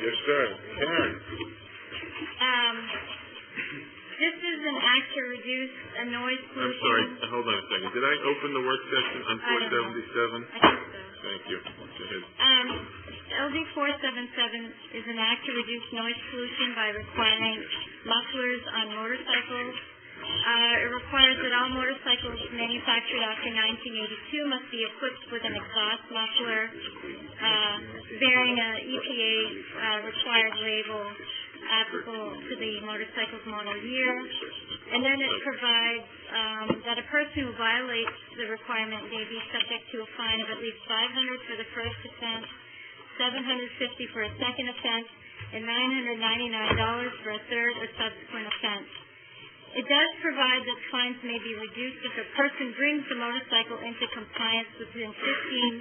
Yes, sir. Karen. This is an act to reduce a noise pollution. I'm sorry. Hold on a second. Did I open the work session on 477? I think so. Thank you. Go ahead. LD 477 is an act to reduce noise pollution by requiring mufflers on motorcycles. It requires that all motorcycles manufactured after 1982 must be equipped with an exhaust muffler bearing an EPA required label applicable to the motorcycle's model year. And then it provides that a person who violates the requirement may be subject to a fine of at least $500 for the first offense, $750 for a second offense, and $999 for a third or subsequent offense. It does provide that fines may be reduced if a person brings the motorcycle into compliance within 15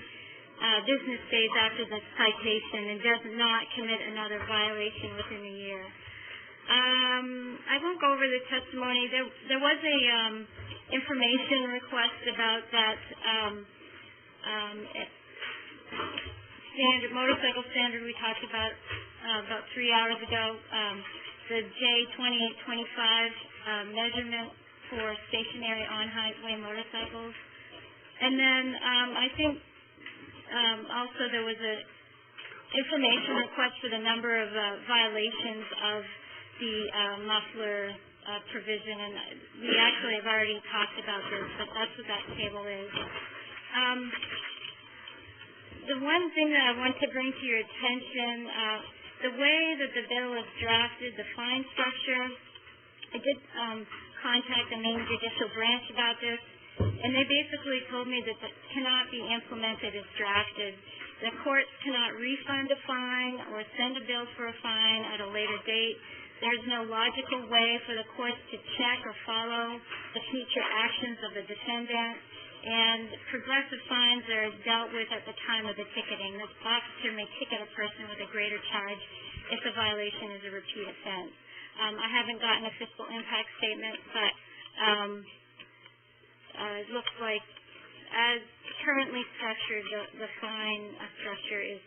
business days after the citation and does not commit another violation within a year. I won't go over the testimony. There was a information request about that motorcycle standard we talked about 3 hours ago. The J2825 measurement for stationary on-highway motorcycles. And then I think also there was a information request for the number of violations of the muffler provision, and we actually have already talked about this, but that's what that table is. The one thing that I want to bring to your attention, the way that the bill is drafted, the fine structure, I did contact the Maine Judicial Branch about this, and they basically told me that that cannot be implemented as drafted. The courts cannot refund a fine or send a bill for a fine at a later date. There's no logical way for the courts to check or follow the future actions of the defendant, and progressive fines are dealt with at the time of the ticketing. The officer may ticket a person with a greater charge if the violation is a repeat offense. I haven't gotten a fiscal impact statement, but it looks like as currently structured, the fine structure is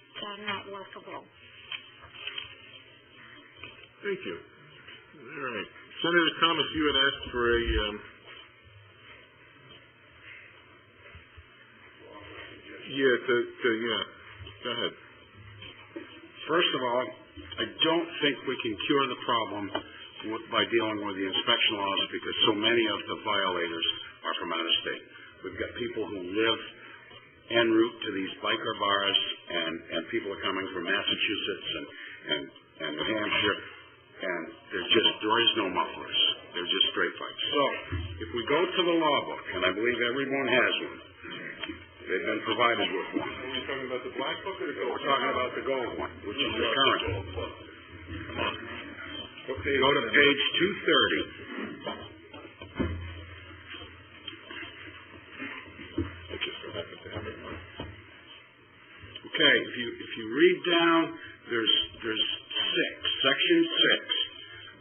not workable. Thank you. All right. Senator Thomas, you had asked for a... Go ahead. First of all, I don't think we can cure the problem by dealing with the inspection laws because so many of the violators are from out of state. We've got people who live en route to these biker bars, and people are coming from Massachusetts and New Hampshire, and there is no mufflers. They're just straight bikes. So if we go to the law book, and I believe everyone has one, they've been provided with one. Are we talking about the black book or the gold? We're talking about the gold one, which is the current. Okay, go to page 230. Okay, if you read down, there's section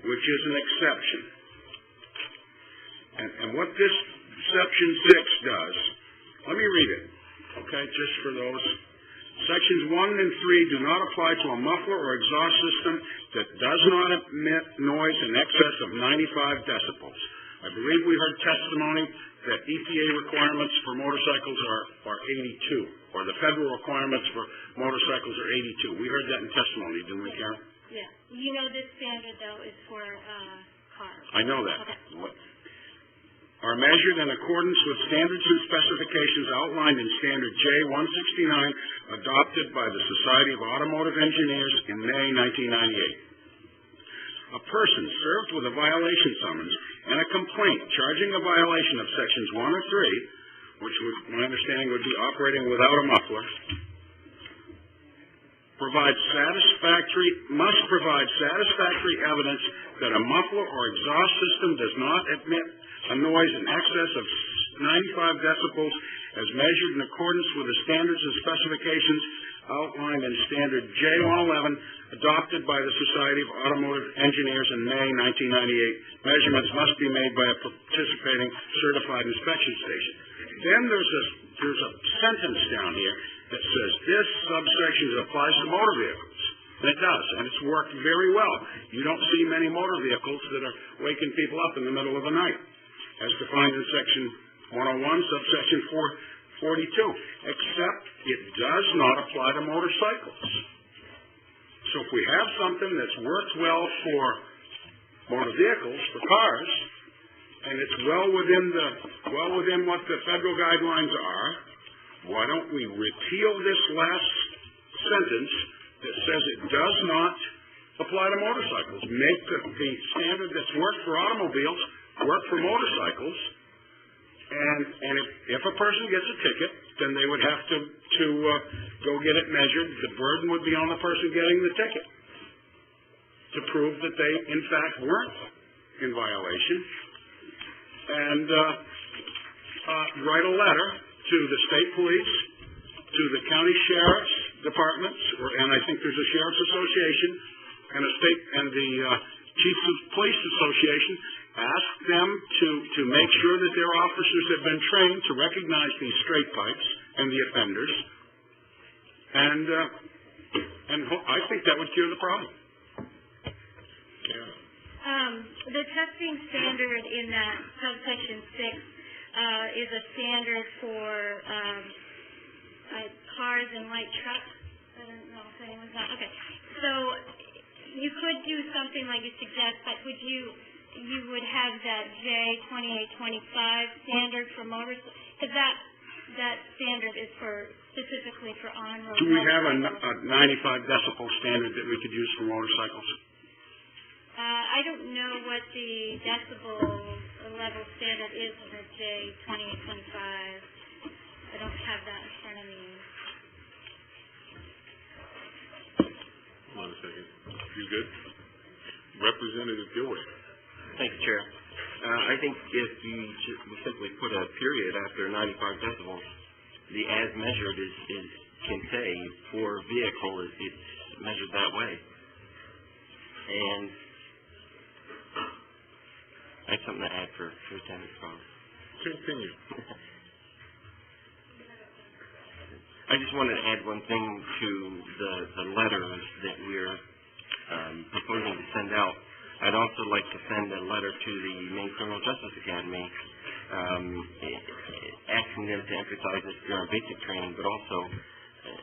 6, which is an exception. And what this section 6 does, let me read it, okay, just for those. Sections 1 and 3 do not apply to a muffler or exhaust system that does not emit noise in excess of 95 decibels. I believe we heard testimony that EPA requirements for motorcycles are 82, or the federal requirements for motorcycles are 82. We heard that in testimony, didn't we, Karen? Yeah. You know this standard, though, is for cars. I know that. Okay. Are measured in accordance with standards and specifications outlined in Standard J169, adopted by the Society of Automotive Engineers in May 1998. A person served with a violation summons and a complaint charging a violation of Sections 1 or 3, which my understanding would be operating without a muffler, must provide satisfactory evidence that a muffler or exhaust system does not emit a noise in excess of 95 decibels as measured in accordance with the standards and specifications outlined in Standard J111 adopted by the Society of Automotive Engineers in May 1998. Measurements must be made by a participating certified inspection station. Then there's a sentence down here that says this subsection that applies to motor vehicles. And it does, and it's worked very well. You don't see many motor vehicles that are waking people up in the middle of the night, as defined in Section 101, subsection 442, except it does not apply to motorcycles. So if we have something that's worked well for motor vehicles, for cars, and it's well within what the federal guidelines are, why don't we repeal this last sentence that says it does not apply to motorcycles? Make the standard that's worked for automobiles work for motorcycles, and if a person gets a ticket, then they would have to go get it measured. The burden would be on the person getting the ticket to prove that they, in fact, weren't in violation, and write a letter to the state police, to the county sheriff's departments, and I think there's a sheriff's association and the chiefs of police association. Ask them to make sure that their officers have been trained to recognize these straight pipes and the offenders, and I think that would cure the problem. The testing standard in that subsection 6 is a standard for cars and light trucks. I don't know if anyone's not. Okay. So you could do something like you suggest, but you would have that J2825 standard for motorcycles, because that standard is specifically for on-road. Do we have a 95 decibel standard that we could use for motorcycles? I don't know what the decibel level standard is in the J2825. I don't have that in front of me. Hold on a second. You good? Representative Gilway. Thanks, Chair. I think if we simply put a period after 95 decibels, the as measured can say for a vehicle it's measured that way. And I have something to add for Lieutenant Scott. Continue. I just wanted to add one thing to the letters that we're proposing to send out. I'd also like to send a letter to the Maine Criminal Justice Academy asking them to emphasize this during basic training, but also,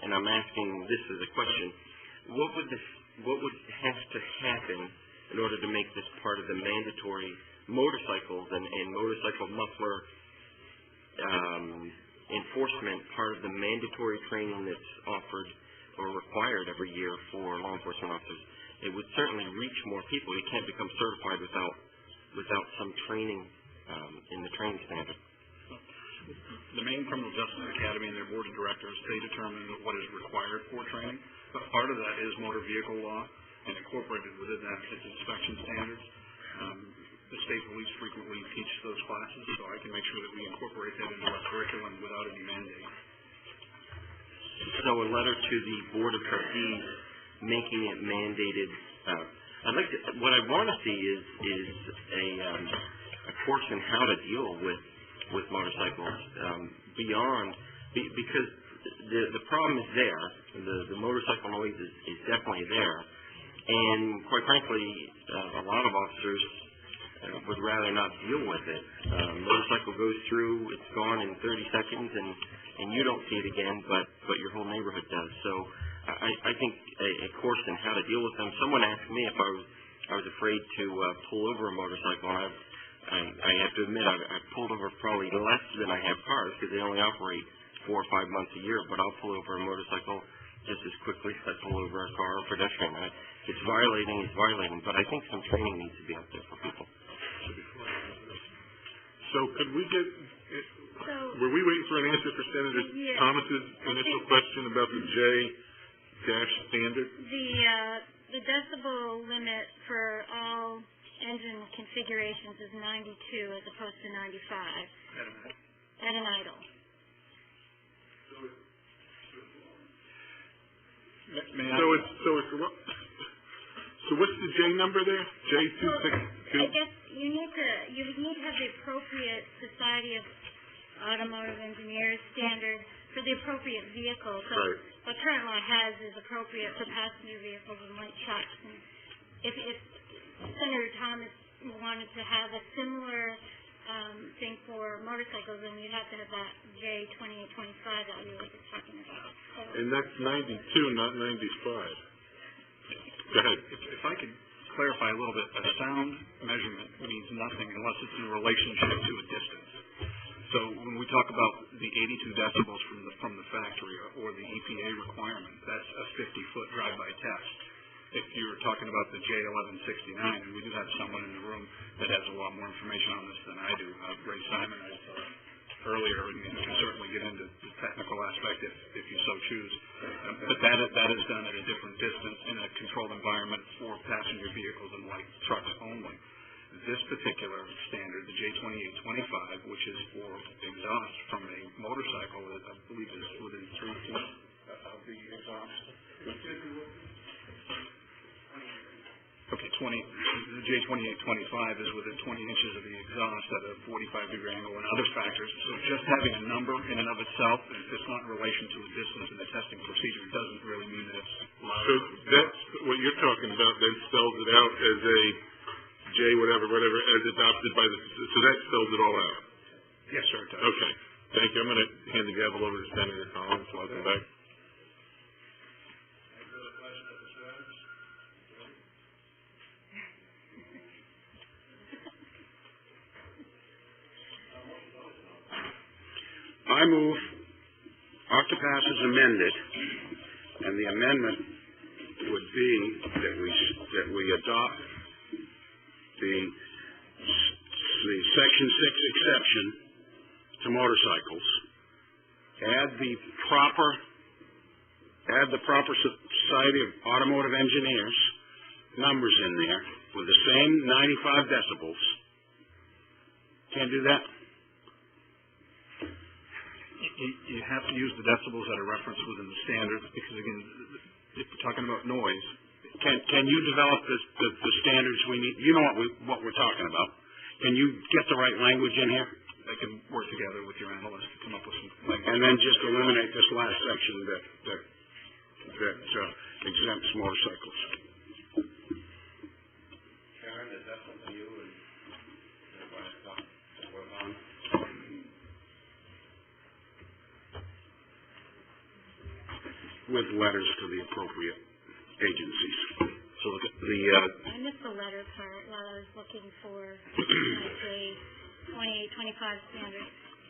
and I'm asking this as a question, what would have to happen in order to make this part of the mandatory motorcycles and motorcycle muffler enforcement part of the mandatory training that's offered or required every year for law enforcement officers? It would certainly reach more people. You can't become certified without some training in the training standard. The Maine Criminal Justice Academy and their board of directors, they determine what is required for training, but part of that is motor vehicle law, and incorporated within that is inspection standards. The state police frequently teach those classes, so I can make sure that we incorporate that into our curriculum without any mandate. So a letter to the Board of Trustees making it mandated. What I want to see is a course in how to deal with motorcycles because the problem is there. The motorcycle noise is definitely there, and quite frankly, a lot of officers would rather not deal with it. Motorcycle goes through, it's gone in 30 seconds, and you don't see it again, but your whole neighborhood does. So I think a course in how to deal with them. Someone asked me if I was afraid to pull over a motorcycle, and I have to admit I've pulled over probably less than I have cars because they only operate 4 or 5 months a year, but I'll pull over a motorcycle just as quickly as I pull over a car or pedestrian. It's violating, but I think some training needs to be out there for people. So could we get, were we waiting for an answer for Senator Thomas's initial question about the J-standard? The decibel limit for all engine configurations is 92 as opposed to 95 at an idle. So what's the J number there? J262? I guess you need to have the appropriate Society of Automotive Engineers standard for the appropriate vehicle. So Right. what current law has is appropriate for passenger vehicles and light trucks. And if Senator Thomas wanted to have a similar thing for motorcycles, then you'd have to have that J2825 that we were just talking about. So, And that's 92, not 95. Go ahead. If I could clarify a little bit, a sound measurement means nothing unless it's in relationship to a distance. So when we talk about the 82 decibels from the factory or the EPA requirement, that's a 50-foot drive-by test. If you're talking about the J1169, and we do have someone in the room that has a lot more information on this than I do, Ray Simon, I saw earlier, and you can certainly get into the technical aspect if you so choose. But that is done at a different distance in a controlled environment for passenger vehicles and light trucks only. This particular standard, the J2825, which is for exhaust from a motorcycle, I believe is within 3 feet of the exhaust. Okay, the J2825 is within 20 inches of the exhaust at a 45-degree angle and other factors. So just having a number in and of itself, if it's not in relation to a distance in the testing procedure, doesn't really mean that it's loud. So that's what you're talking about, then spells it out as a J whatever, as adopted by the, so that spells it all out. Yes, sir, it does. Okay, thank you. I'm going to hand the gavel over to Senator Collins, so I'll come back. I move Octopass is amended, and the amendment would be that we adopt the Section 6 exception to motorcycles, add the proper Society of Automotive Engineers numbers in there with the same 95 decibels. Can't do that? You have to use the decibels that are referenced within the standards because, again, if we're talking about noise. Can you develop the standards we need? You know what we're talking about. Can you get the right language in here? They can work together with your analyst to come up with some language. And then just eliminate this last section that exempts motorcycles. Karen, is that something you and everybody thought to work on? With letters to the appropriate agencies. So I missed the letter part while I was looking for my J2825 standard.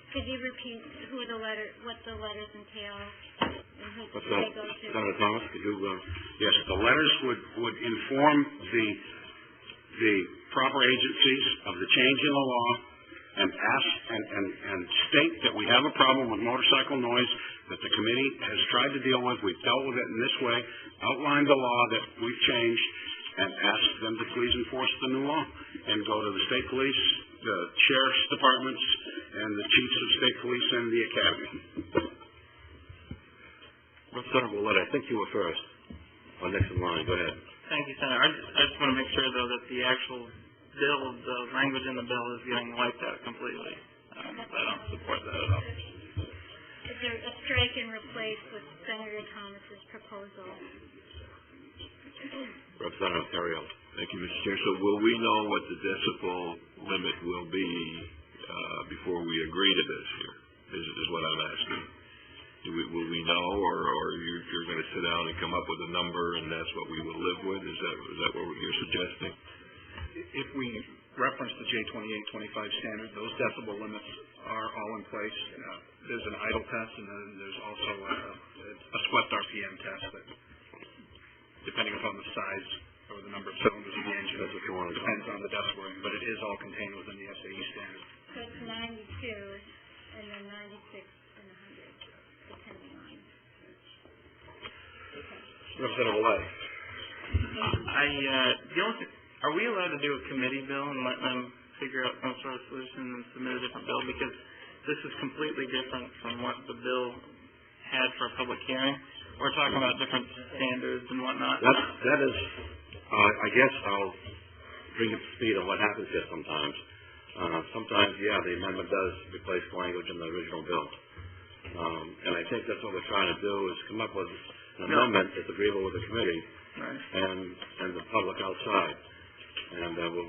Could you repeat what the letters entail? And who they go to? Senator Thomas, could you? Yes, the letters would inform the proper agencies of the change in the law and ask and state that we have a problem with motorcycle noise that the committee has tried to deal with. We've dealt with it in this way, outlined the law that we've changed, and asked them to please enforce the new law and go to the state police, the sheriff's departments, and the chiefs of state police and the academy. Representative Willett, I think you were first. Or next in line. Go ahead. Thank you, Senator. I just want to make sure, though, that the actual bill, the language in the bill is getting wiped out completely. I don't support that at all. Is there a strike and replace with Senator Thomas's proposal? Representative Theriault. Thank you, Mr. Chair. So will we know what the decibel limit will be before we agree to this here, is what I'm asking. Will we know, or you're going to sit down and come up with a number and that's what we will live with? Is that what you're suggesting? If we reference the J2825 standard, those decibel limits are all in place. There's an idle test, and then there's also a swept RPM test that, depending upon the size or the number of cylinders of the engine, depends on the decibel range, but it is all contained within the SAE standard. So it's 92 and then 96 and 100, depending on. Representative Willett. Are we allowed to do a committee bill and let them figure out some sort of solution and submit a different bill? Because this is completely different from what the bill had for a public hearing. We're talking about different standards and whatnot. That is, I guess I'll bring up to speed on what happens here sometimes. Sometimes, yeah, the amendment does replace language in the original bill. And I think that's what we're trying to do, is come up with an amendment that's agreeable with the committee Right. and the public outside. And we'll